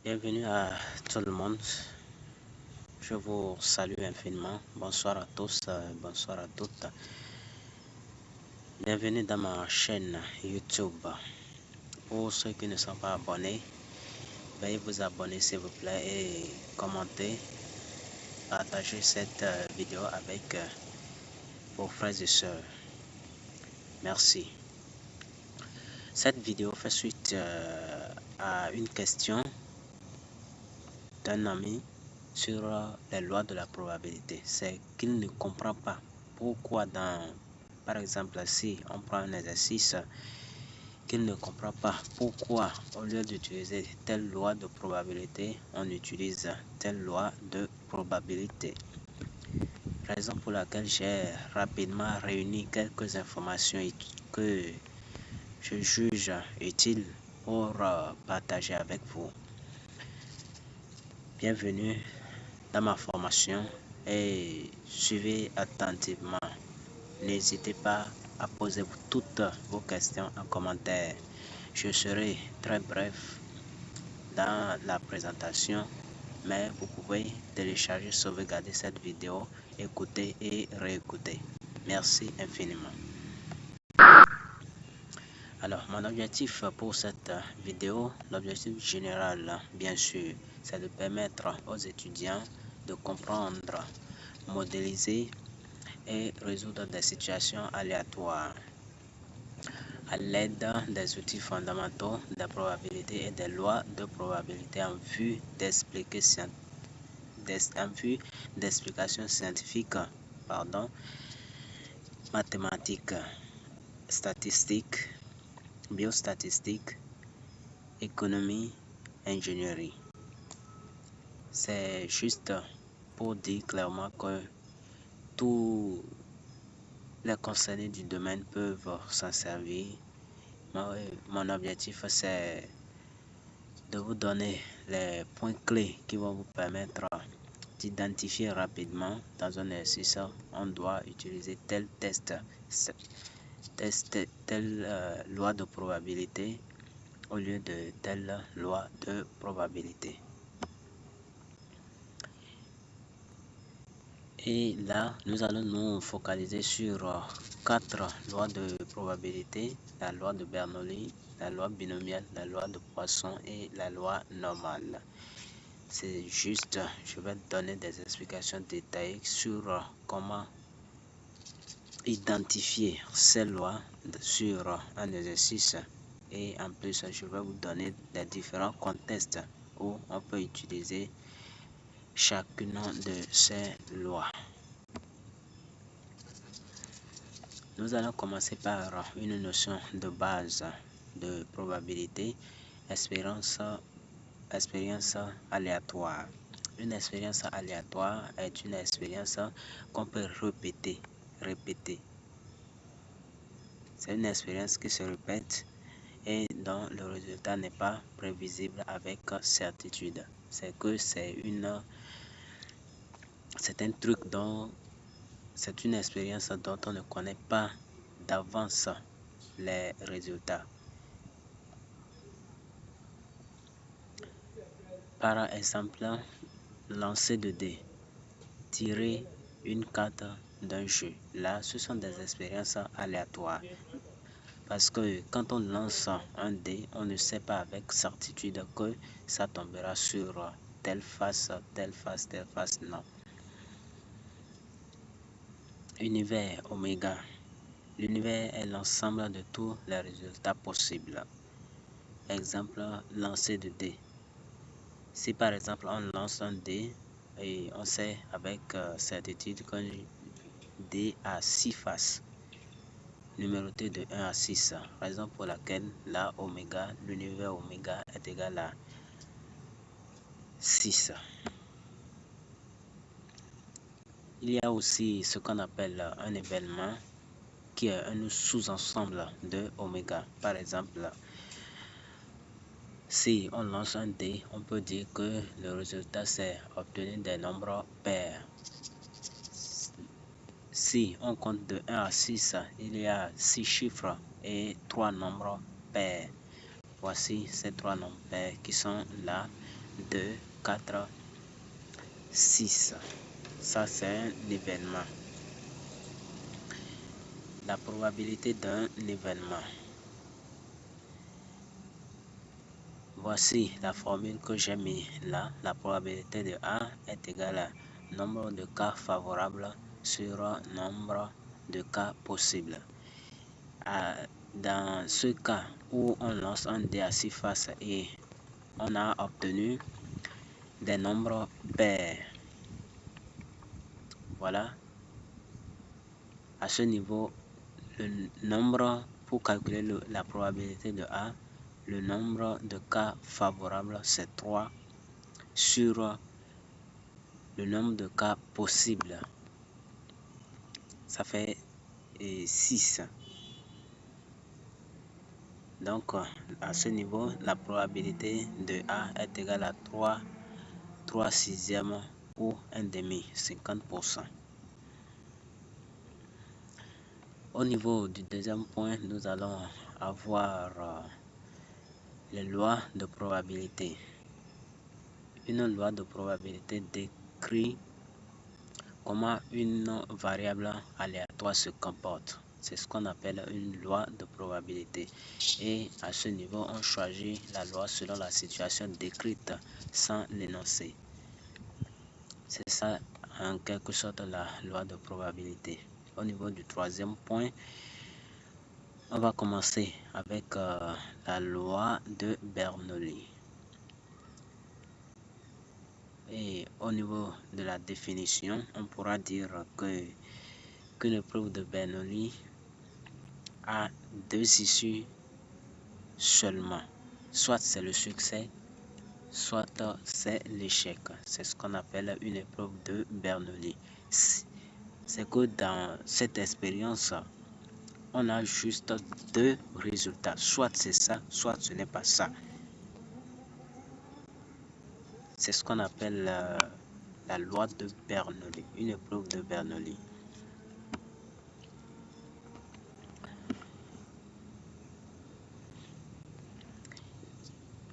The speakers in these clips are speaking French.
Bienvenue à tout le monde. Je vous salue infiniment. Bonsoir à tous, bonsoir à toutes. Bienvenue dans ma chaîne YouTube. Pour ceux qui ne sont pas abonnés, veuillez vous abonner s'il vous plaît et commenter, partager cette vidéo avec vos frères et sœurs. Merci. Cette vidéo fait suite à une question d'un ami sur les lois de la probabilité. C'est qu'il ne comprend pas pourquoi par exemple, si on prend un exercice, qu'il ne comprend pas pourquoi au lieu d'utiliser telle loi de probabilité, on utilise telle loi de probabilité. Raison pour laquelle j'ai rapidement réuni quelques informations que je juge utiles pour partager avec vous. Bienvenue dans ma formation et suivez attentivement. N'hésitez pas à poser toutes vos questions en commentaire. Je serai très bref dans la présentation, mais vous pouvez télécharger, sauvegarder cette vidéo, écouter et réécouter. Merci infiniment. Alors, mon objectif pour cette vidéo, l'objectif général, bien sûr, c'est de permettre aux étudiants de comprendre, modéliser et résoudre des situations aléatoires à l'aide des outils fondamentaux des probabilités et des lois de probabilité en vue d'explications scientifiques, mathématiques, statistiques, biostatistiques, économie, ingénierie. C'est juste pour dire clairement que tous les concernés du domaine peuvent s'en servir. Mon objectif, c'est de vous donner les points clés qui vont vous permettre d'identifier rapidement dans un exercice on doit utiliser tel telle loi de probabilité au lieu de telle loi de probabilité. Et là, nous allons nous focaliser sur 4 lois de probabilité: la loi de Bernoulli, la loi binomiale, la loi de Poisson et la loi normale. C'est juste, je vais donner des explications détaillées sur comment identifier ces lois sur un exercice, et en plus, je vais vous donner les différents contextes où on peut utiliser chacune de ces lois. Nous allons commencer par une notion de base de probabilité: expérience aléatoire. Une expérience aléatoire est une expérience qu'on peut répéter. C'est une expérience qui se répète et dont le résultat n'est pas prévisible avec certitude. C'est une expérience dont on ne connaît pas d'avance les résultats. Par exemple, lancer de dés, tirer une carte d'un jeu. Là, ce sont des expériences aléatoires. Parce que quand on lance un dé, on ne sait pas avec certitude que ça tombera sur telle face, non. Univers oméga. L'univers est l'ensemble de tous les résultats possibles. Exemple, lancer de dés. Si par exemple on lance un dé et on sait avec certitude qu'un dé a 6 faces, numérotées de 1 à 6, raison pour laquelle l'univers oméga est égal à 6. Il y a aussi ce qu'on appelle un événement qui est un sous-ensemble de oméga. Par exemple, si on lance un dé, on peut dire que le résultat c'est obtenir des nombres pairs. Si on compte de 1 à 6, il y a 6 chiffres et 3 nombres pairs. Voici ces 3 nombres pairs qui sont là 2, 4, 6. Ça, c'est un événement. La probabilité d'un événement. Voici la formule que j'ai mis là. La probabilité de A est égale à nombre de cas favorables sur nombre de cas possibles. Dans ce cas où on lance un dé à 6 faces et on a obtenu des nombres pairs. Voilà. À ce niveau, le nombre, pour calculer la probabilité de A, le nombre de cas favorables, c'est 3 sur le nombre de cas possibles. Ça fait 6. Donc, à ce niveau, la probabilité de A est égale à 3 sixièmes ou 1 demi, 50%. Au niveau du deuxième point, nous allons avoir les lois de probabilité. Une loi de probabilité décrit comment une variable aléatoire se comporte. C'est ce qu'on appelle une loi de probabilité. Et à ce niveau, on choisit la loi selon la situation décrite sans l'énoncer. C'est ça, en quelque sorte, la loi de probabilité. Au niveau du troisième point, on va commencer avec la loi de Bernoulli. Et au niveau de la définition, on pourra dire qu'une preuve de Bernoulli a deux issues seulement. Soit c'est le succès, soit c'est l'échec. C'est ce qu'on appelle une épreuve de Bernoulli. C'est que dans cette expérience, on a juste deux résultats. Soit c'est ça, soit ce n'est pas ça. C'est ce qu'on appelle la loi de Bernoulli, une épreuve de Bernoulli.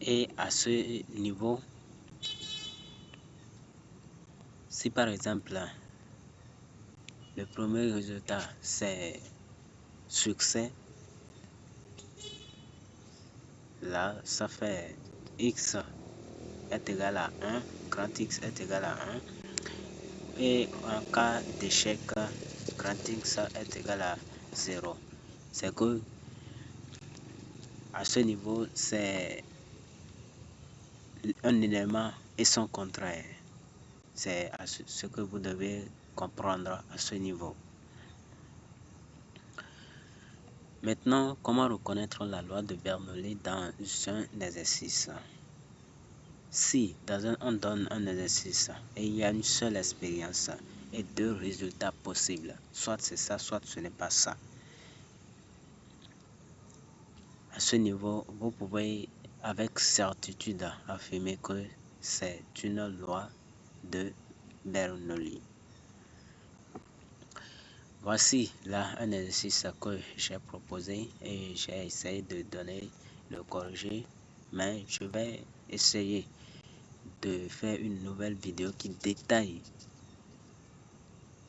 Et à ce niveau, si par exemple, le premier résultat c'est succès, là ça fait x est égal à 1, grand X est égal à 1. Et en cas d'échec, grand X est égal à 0. C'est que à ce niveau, c'est un élément et son contraire. C'est ce que vous devez comprendre à ce niveau. Maintenant, comment reconnaître la loi de Bernoulli dans un exercice? Si on donne un exercice et il y a une seule expérience et deux résultats possibles, soit c'est ça, soit ce n'est pas ça. À ce niveau, vous pouvez avec certitude affirmer que c'est une loi de Bernoulli. Voici là un exercice que j'ai proposé et j'ai essayé de donner le corrigé, mais je vais essayer de faire une nouvelle vidéo qui détaille.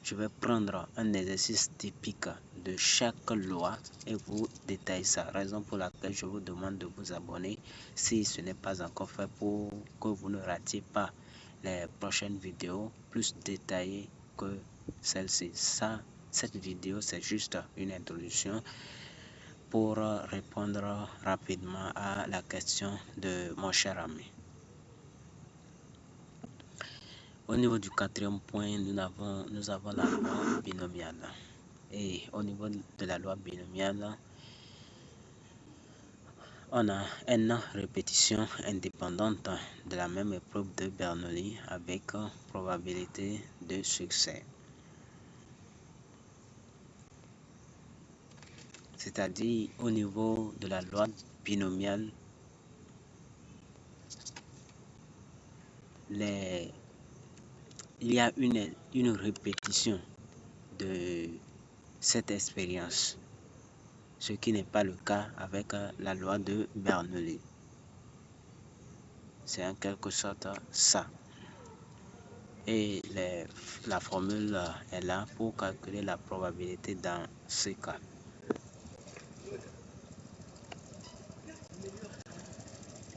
Je vais prendre un exercice typique de chaque loi et vous détailler ça. Raison pour laquelle je vous demande de vous abonner si ce n'est pas encore fait pour que vous ne ratiez pas les prochaines vidéos plus détaillées que celle-ci. Cette vidéo, c'est juste une introduction pour répondre rapidement à la question de mon cher ami. Au niveau du quatrième point, nous avons la loi binomiale. Et au niveau de la loi binomiale, on a une répétition indépendante de la même épreuve de Bernoulli avec probabilité de succès. C'est-à-dire au niveau de la loi binomiale, il y a une répétition de cette expérience, ce qui n'est pas le cas avec la loi de Bernoulli. C'est en quelque sorte ça. Et la formule est là pour calculer la probabilité dans ce cas.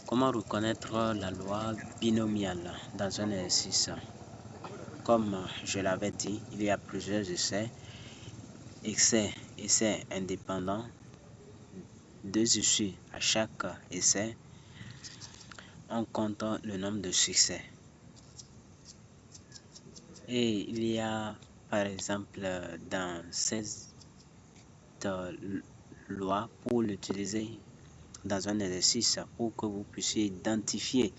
Comment reconnaître la loi binomiale dans un exercice? Comme je l'avais dit, il y a plusieurs essais. Essais indépendants, 2 issues à chaque essai. On compte le nombre de succès. Et il y a, par exemple, dans cette loi, pour l'utiliser dans un exercice, pour que vous puissiez identifier.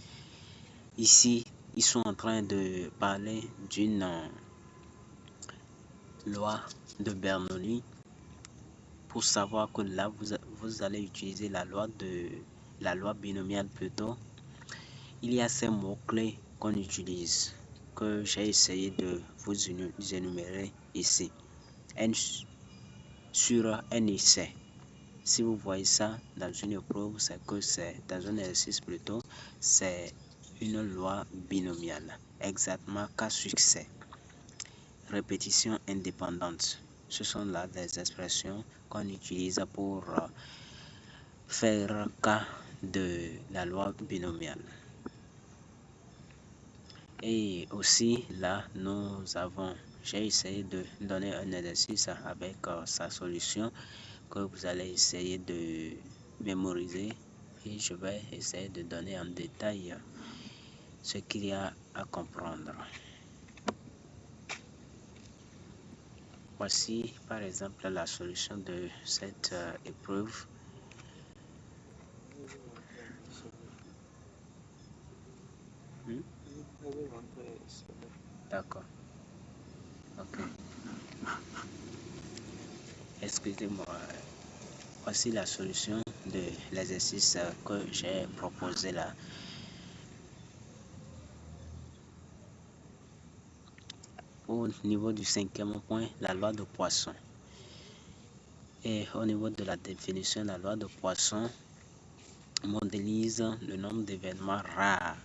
Ici, ils sont en train de parler d'une loi de Bernoulli. Pour savoir que là, vous allez utiliser la loi binomiale plutôt. Il y a ces mots-clés qu'on utilise, que j'ai essayé de vous énumérer ici. N sur N essai. Si vous voyez ça dans une épreuve, c'est que c'est dans un exercice plutôt, c'est une loi binomiale. Exactement cas succès. Répétition indépendante. Ce sont là des expressions qu'on utilise pour faire cas de la loi binomiale. Et aussi là, j'ai essayé de donner un exercice avec sa solution que vous allez essayer de mémoriser et je vais essayer de donner en détail ce qu'il y a à comprendre. Voici par exemple la solution de cette épreuve. D'accord. Ok. Excusez-moi. Voici la solution de l'exercice que j'ai proposé là. Au niveau du 5e point, la loi de Poisson. Et au niveau de la définition, la loi de Poisson modélise le nombre d'événements rares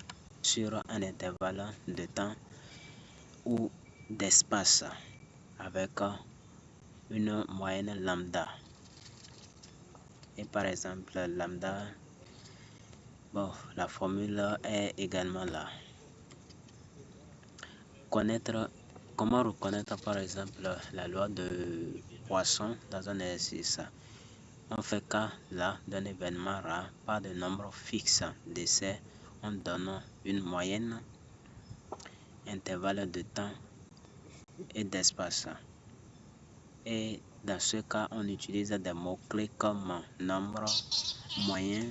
sur un intervalle de temps ou d'espace avec une moyenne lambda. Et par exemple, lambda, la formule est également là. Comment reconnaître par exemple la loi de Poisson dans un exercice? On fait cas là d'un événement rare, pas de nombre fixe d'essais, on donne une moyenne, intervalle de temps et d'espace. Et dans ce cas, on utilise des mots-clés comme nombre, moyen,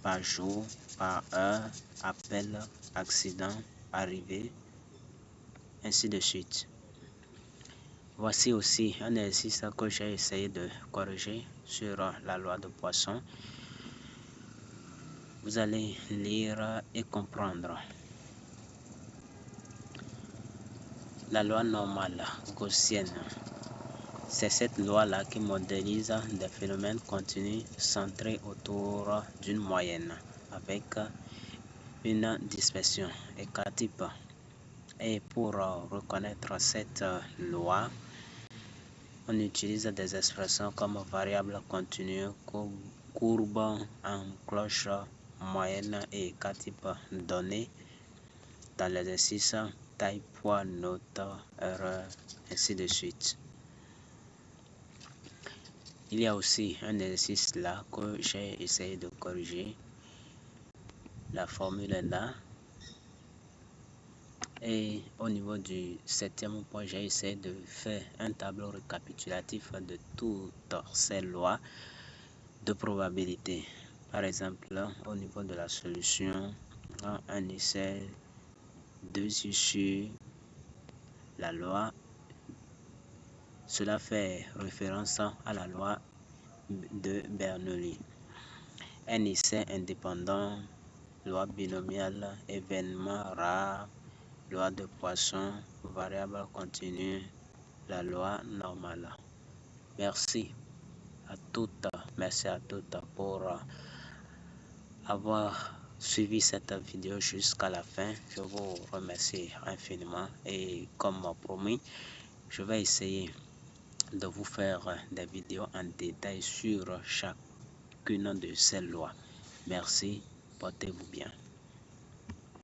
par jour, par heure, appel, accident, arrivée, ainsi de suite. Voici aussi un exercice que j'ai essayé de corriger sur la loi de Poisson. Vous allez lire et comprendre. La loi normale gaussienne. C'est cette loi-là qui modélise des phénomènes continus centrés autour d'une moyenne avec une dispersion écart-type. Et pour reconnaître cette loi, on utilise des expressions comme variable continue, courbe en cloche, moyenne et écart-type données dans l'exercice taille, poids, note, erreur, ainsi de suite. Il y a aussi un exercice là que j'ai essayé de corriger. La formule est là. Et au niveau du 7e point, j'ai essayé de faire un tableau récapitulatif de toutes ces lois de probabilité. Par exemple, au niveau de la solution, un essai, 2 issues, la loi. Cela fait référence à la loi de Bernoulli. Un essai indépendant, loi binomiale, événement rare, loi de Poisson, variable continue, la loi normale. Merci à toutes pour avoir suivi cette vidéo jusqu'à la fin. Je vous remercie infiniment et comme promis, je vais essayer de vous faire des vidéos en détail sur chacune de ces lois. Merci, portez-vous bien.